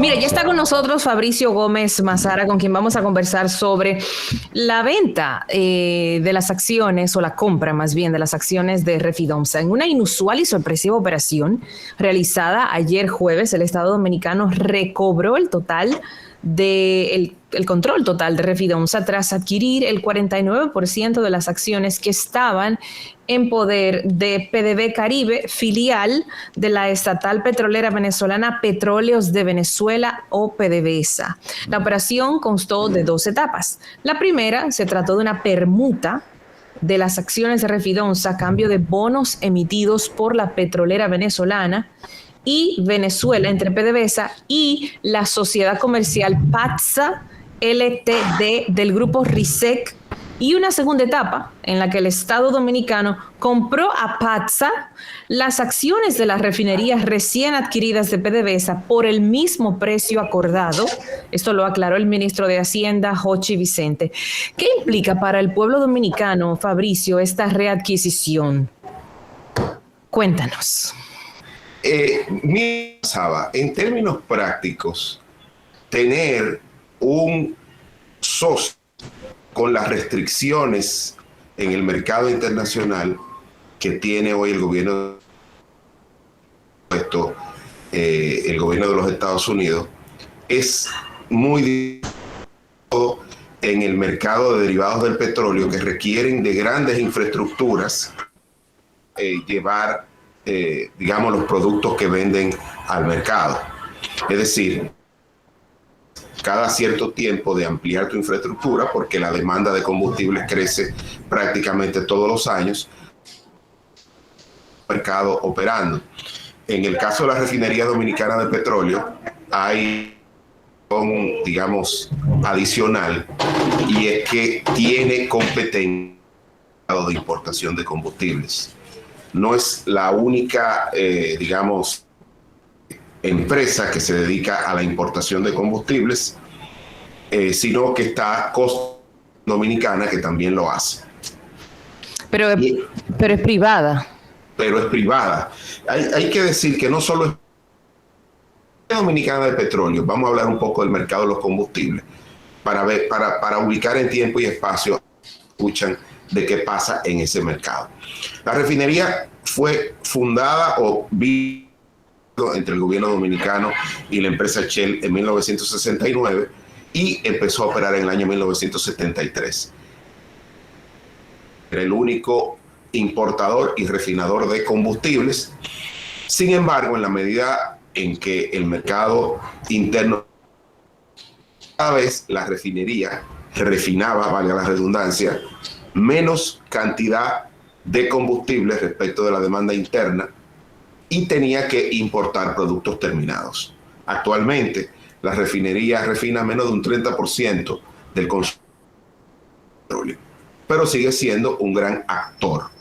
Mira, ya está con nosotros Fabricio Gómez Mazara, con quien vamos a conversar sobre la venta de las acciones, o la compra más bien de las acciones de Refidomsa. En una inusual y sorpresiva operación realizada ayer jueves, el Estado Dominicano recobró el total el control total de Refidomsa tras adquirir el 49% de las acciones que estaban en poder de PDV Caribe, filial de la estatal petrolera venezolana Petróleos de Venezuela, o PDVSA. La operación constó de 2 etapas. La primera se trató de una permuta de las acciones de Refidomsa a cambio de bonos emitidos por la petrolera venezolana y Venezuela, entre PDVSA y la sociedad comercial PATSA Ltd del grupo RISEC, y una segunda etapa en la que el Estado Dominicano compró a PATSA las acciones de las refinerías recién adquiridas de PDVSA por el mismo precio acordado. Esto lo aclaró el ministro de Hacienda, Jochi Vicente. ¿Qué implica para el pueblo dominicano, Fabricio, esta readquisición? Cuéntanos. Mira, Saba, en términos prácticos, tener un socio con las restricciones en el mercado internacional que tiene hoy el gobierno de los Estados Unidos es muy difícil en el mercado de derivados del petróleo, que requieren de grandes infraestructuras, llevar digamos, los productos que venden al mercado. Es decir, cada cierto tiempo de ampliar tu infraestructura, porque la demanda de combustibles crece prácticamente todos los años, mercado operando. En el caso de la refinería dominicana de petróleo, hay un, digamos, adicional, y es que tiene competencia de importación de combustibles. No es la única, digamos, empresa que se dedica a la importación de combustibles, sino que está Costa Dominicana, que también lo hace. Pero es privada. Pero es privada. Hay que decir que no solo es Dominicana de Petróleo, vamos a hablar un poco del mercado de los combustibles, para ubicar en tiempo y espacio, escuchan de qué pasa en ese mercado. La refinería fue fundada entre el gobierno dominicano y la empresa Shell en 1969 y empezó a operar en el año 1973. Era el único importador y refinador de combustibles. Sin embargo, en la medida en que el mercado interno, cada vez la refinería refinaba, valga la redundancia, menos cantidad de combustible respecto de la demanda interna, y tenía que importar productos terminados. Actualmente, la refinería refina menos de un 30% del consumo de petróleo, pero sigue siendo un gran actor.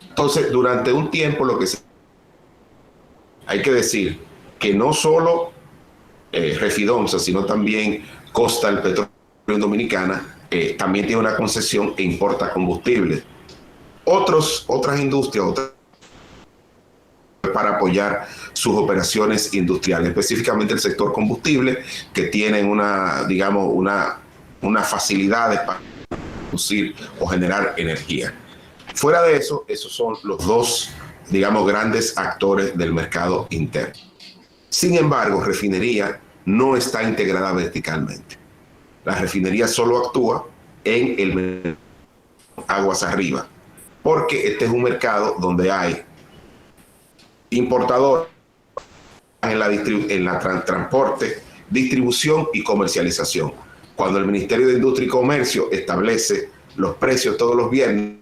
Entonces, durante un tiempo, hay que decir que no solo Refidomsa, sino también Costa del Petróleo Dominicana, también tiene una concesión e importa combustibles. Otras industrias, para apoyar sus operaciones industriales, específicamente el sector combustible, que tienen una facilidad para producir o generar energía. Fuera de eso, esos son los dos, digamos, grandes actores del mercado interno. Sin embargo, refinería no está integrada verticalmente. La refinería solo actúa en el mercado aguas arriba, porque este es un mercado donde hay importadores en la transporte, distribución y comercialización. Cuando el Ministerio de Industria y Comercio establece los precios todos los viernes,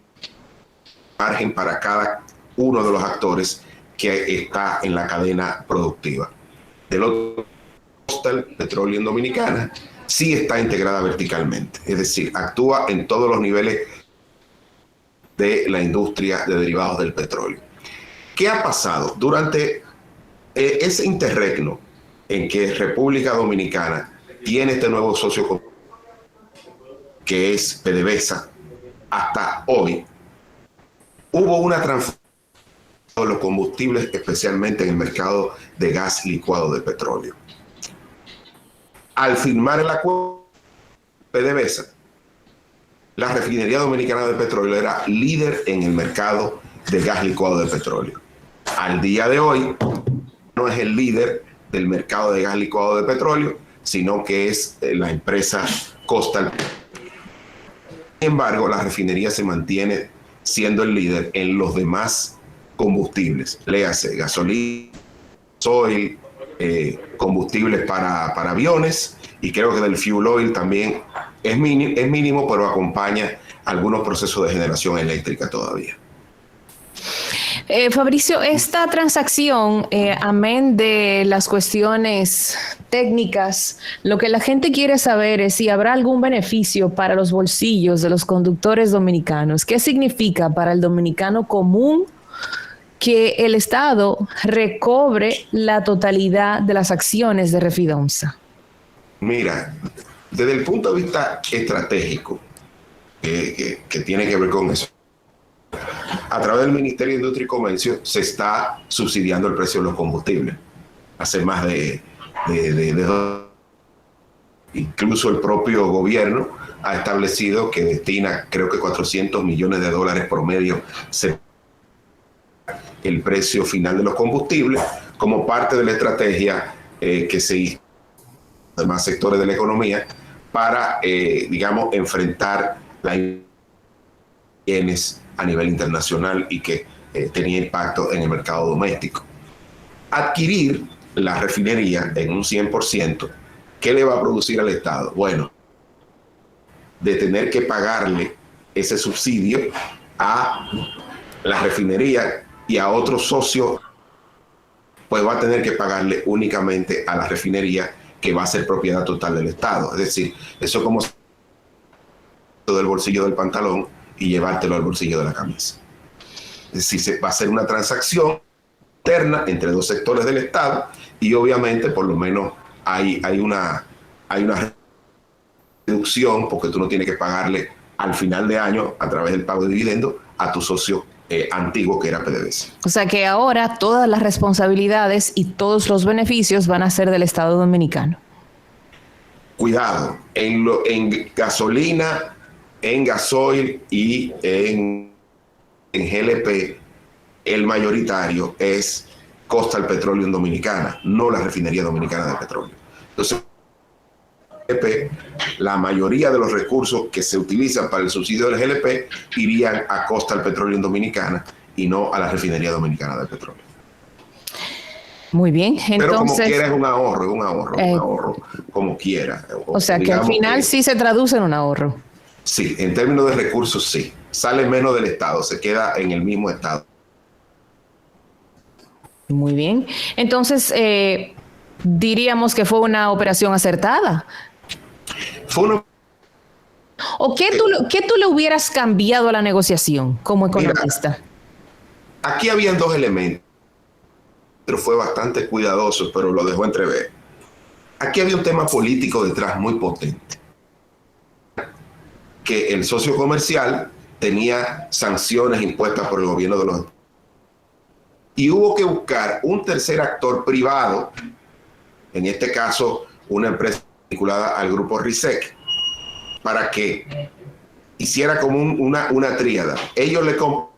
margen para cada uno de los actores que está en la cadena productiva. Del otro, el petróleo en Dominicana sí está integrada verticalmente, es decir, actúa en todos los niveles de la industria de derivados del petróleo. ¿Qué ha pasado? Durante ese interregno en que República Dominicana tiene este nuevo socio, que es PDVSA, hasta hoy, hubo una transformación de los combustibles, especialmente en el mercado de gas licuado de petróleo. Al firmar el acuerdo PDVSA, la refinería dominicana de petróleo era líder en el mercado de gas licuado de petróleo. Al día de hoy no es el líder del mercado de gas licuado de petróleo, sino que es la empresa Coastal. Sin embargo, la refinería se mantiene siendo el líder en los demás combustibles, léase gasolina, gasoil, combustibles para aviones, y creo que del fuel oil también es mínimo, pero acompaña algunos procesos de generación eléctrica todavía. Fabricio, esta transacción, amén de las cuestiones técnicas, lo que la gente quiere saber es si habrá algún beneficio para los bolsillos de los conductores dominicanos. ¿Qué significa para el dominicano común que el Estado recobre la totalidad de las acciones de Refidomsa? Mira, desde el punto de vista estratégico, que tiene que ver con eso, a través del Ministerio de Industria y Comercio se está subsidiando el precio de los combustibles. Hace más de incluso el propio gobierno ha establecido que destina, creo que $400 millones promedio el precio final de los combustibles, como parte de la estrategia que se hizo en demás sectores de la economía para, digamos, enfrentar las bienes a nivel internacional y que tenía impacto en el mercado doméstico. Adquirir la refinería en un 100%, ¿qué le va a producir al Estado? Bueno, de tener que pagarle ese subsidio a la refinería y a otros socios, pues va a tener que pagarle únicamente a la refinería, que va a ser propiedad total del Estado. Es decir, eso como del bolsillo del pantalón y llevártelo al bolsillo de la camisa. Es decir, va a ser una transacción interna entre dos sectores del Estado, y obviamente por lo menos hay una reducción, porque tú no tienes que pagarle al final de año a través del pago de dividendos a tu socio antiguo, que era PDVSA. O sea que ahora todas las responsabilidades y todos los beneficios van a ser del Estado dominicano. Cuidado, en gasolina, en gasoil y en GLP, el mayoritario es Coastal Petroleum Dominicana, no la refinería dominicana de petróleo. Entonces, la mayoría de los recursos que se utilizan para el subsidio del GLP irían a Coastal Petroleum Dominicana y no a la refinería dominicana de petróleo. Muy bien, entonces... Pero como quiera es un ahorro, como quiera. O sea que al final sí se traduce en un ahorro. Sí, en términos de recursos sí. Sale menos del Estado, se queda en el mismo Estado. Muy bien. Entonces, diríamos que fue una operación acertada. Fue una... ¿O qué tú le hubieras cambiado a la negociación como economista? Mira, aquí habían dos elementos. Pero fue bastante cuidadoso, pero lo dejó entrever. Aquí había un tema político detrás muy potente. Que el socio comercial tenía sanciones impuestas por el gobierno de los... Y hubo que buscar un tercer actor privado, en este caso una empresa vinculada al grupo RISEC, para que hiciera como una tríada. Ellos le compraron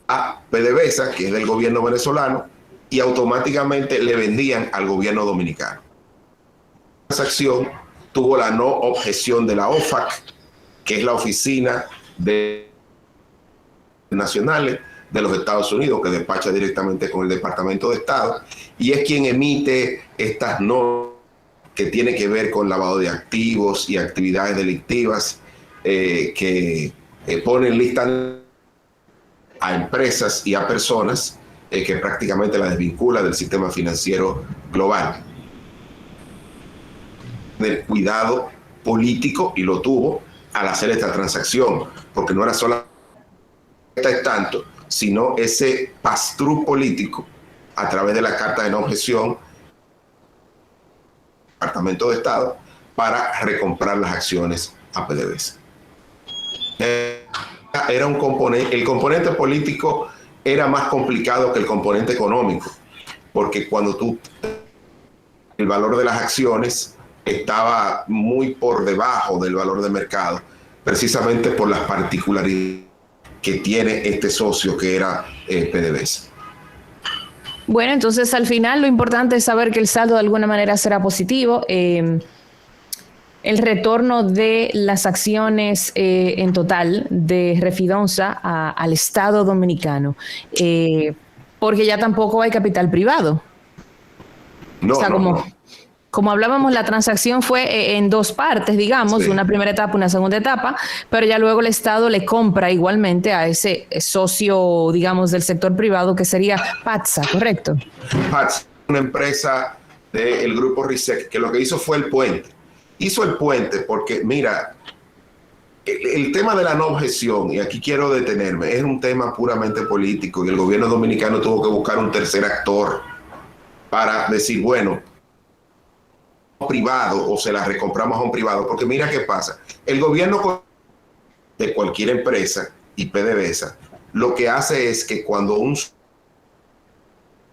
a PDVSA, que es del gobierno venezolano, y automáticamente le vendían al gobierno dominicano. La transacción tuvo la no objeción de la OFAC, que es la Oficina de Nacionales de los Estados Unidos, que despacha directamente con el Departamento de Estado, y es quien emite estas normas que tienen que ver con lavado de activos y actividades delictivas, que ponen lista a empresas y a personas que prácticamente la desvincula del sistema financiero global. Del cuidado político, y lo tuvo al hacer esta transacción, porque no era solo tanto, sino ese pass-through político a través de la carta de no objeción del Departamento de Estado para recomprar las acciones a PDVSA. Era un componente, el componente político era más complicado que el componente económico, porque cuando el valor de las acciones estaba muy por debajo del valor de mercado, precisamente por las particularidades que tiene este socio que era PDVSA. Bueno, entonces al final lo importante es saber que el saldo de alguna manera será positivo. El retorno de las acciones en total de Refidonza al Estado Dominicano, porque ya tampoco hay capital privado. No, o sea, como hablábamos, la transacción fue en dos partes, digamos, sí, una primera etapa, una segunda etapa, pero ya luego el Estado le compra igualmente a ese socio, digamos, del sector privado que sería PATSA, ¿correcto? PATSA, una empresa del grupo RISEC, que lo que hizo fue el puente. Hizo el puente porque, mira, el tema de la no objeción, y aquí quiero detenerme, es un tema puramente político y el gobierno dominicano tuvo que buscar un tercer actor para decir, bueno, privado o se la recompramos a un privado, porque mira qué pasa, el gobierno de cualquier empresa y PDVSA lo que hace es que cuando un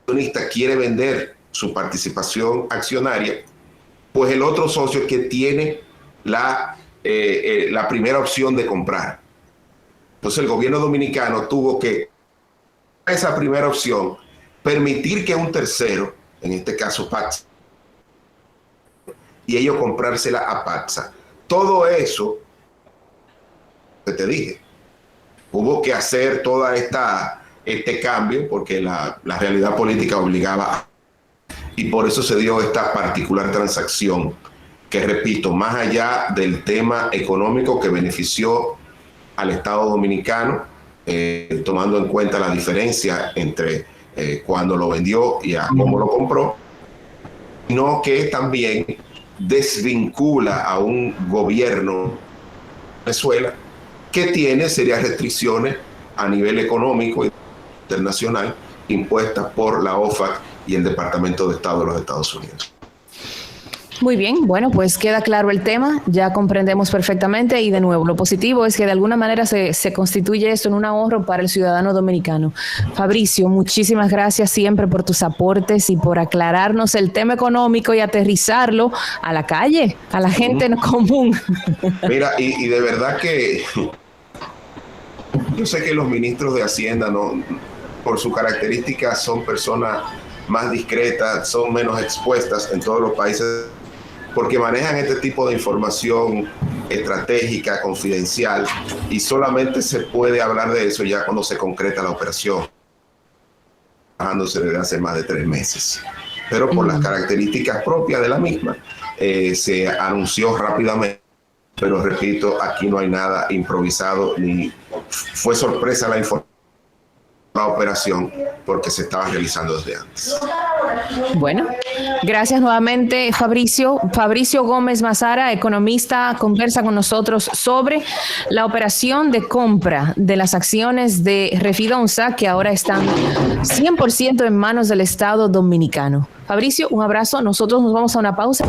accionista quiere vender su participación accionaria, pues el otro socio que tiene la primera opción de comprar. Entonces el gobierno dominicano tuvo que, esa primera opción, permitir que un tercero, en este caso PATSA, y ellos comprársela a PATSA. Todo eso, que te dije, hubo que hacer toda este cambio porque la realidad política obligaba, y por eso se dio esta particular transacción que, repito, más allá del tema económico que benefició al Estado Dominicano, tomando en cuenta la diferencia entre cuando lo vendió y a cómo lo compró, sino que también desvincula a un gobierno de Venezuela que tiene serias restricciones a nivel económico e internacional impuestas por la OFAC y el Departamento de Estado de los Estados Unidos. Muy bien, bueno, pues queda claro el tema, ya comprendemos perfectamente y de nuevo, lo positivo es que de alguna manera se constituye esto en un ahorro para el ciudadano dominicano. Fabricio, muchísimas gracias siempre por tus aportes y por aclararnos el tema económico y aterrizarlo a la calle, a la gente común. Mira, y de verdad que yo sé que los ministros de Hacienda, no, por su característica, son personas más discretas, son menos expuestas en todos los países, porque manejan este tipo de información estratégica, confidencial, y solamente se puede hablar de eso ya cuando se concreta la operación, trabajándose desde hace más de 3 meses. Pero por las características propias de la misma, se anunció rápidamente, pero repito, aquí no hay nada improvisado, ni fue sorpresa la operación, porque se estaba realizando desde antes. Bueno, gracias nuevamente, Fabricio. Fabricio Gómez Mazara, economista, conversa con nosotros sobre la operación de compra de las acciones de Refidonza, que ahora están 100% en manos del Estado Dominicano. Fabricio, un abrazo. Nosotros nos vamos a una pausa.